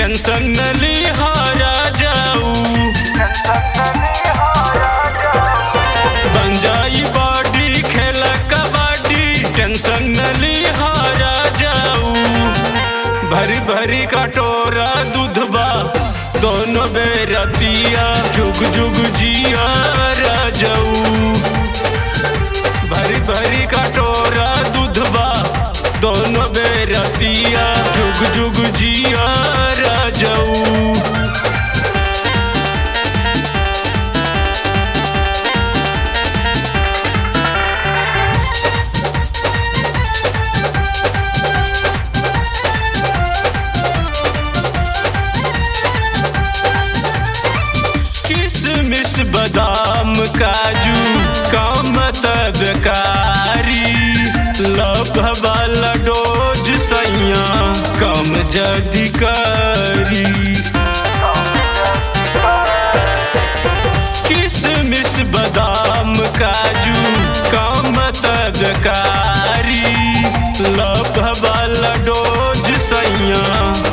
Tension न लिहारा जाऊ, बन जाई बॉडी खेला कबड्डी, टेंशन न लिहारा जाऊ। भरी भरी कटोरा दूधबा दोनों बेरा पिया, जुग जुग जिया राजाऊ। भरी भरी कटोरा दूधबा दोनों बेरा पिया, जुग जुग जिया राजाऊ। किशमिश बादाम काजू काम तबकारी, लभ वाला डोज सैया कम जदी करी। किशमिश बादाम काजू काम तबकारी, लभ वाला डोज सैया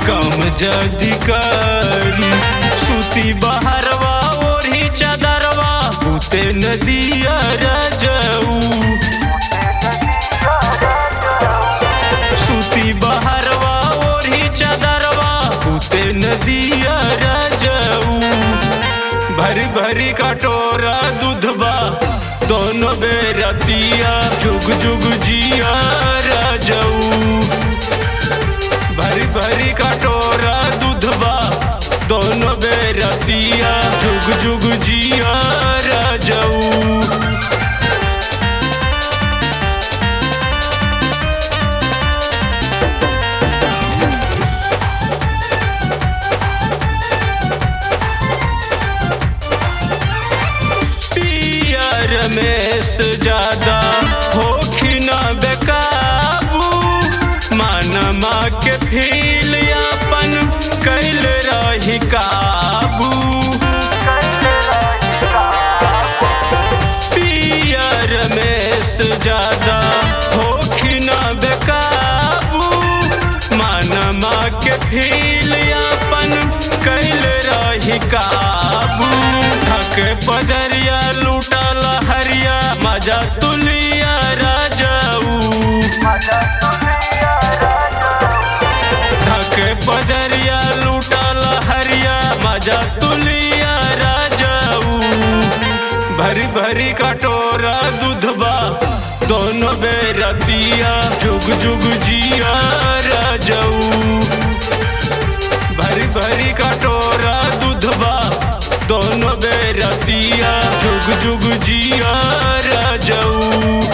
कम जदी करी। सूती बहरवा ओढ़ी चादरवा भूते नदिया राजाऊ। सूती बहरवा ओढ़ी चादरवा भूते नदिया राजाऊ। भरी भरी कटोरा दूधबा दोनों बेरा पिया, जुग जुग जिया राजाऊ। भरी भरी कटोरा दूधबा दोनों बेरा पिया, जुग जुग जिया राजाऊ। रमेश ज्यादा होखिना बेकाबू, मानमा के फील अपन कैल रही काबू। पिया रमेश ज्यादा होखिना बेकाबू, मानमा के फील अपन कैल रही काबू। थक पजरिया लूटा लहरिया मजा तुलिया राजाऊ। थक पजरिया लूटा लहरिया मजा तुलिया राजाऊ। भरी भरी कटोरा दूधबा दोनों बेरा पिया, जुग जुग जिया राजाऊ। भरी भरी कटोरा दूधबा दोनों बेरा पिया, जुग जुग जिया राजाऊ।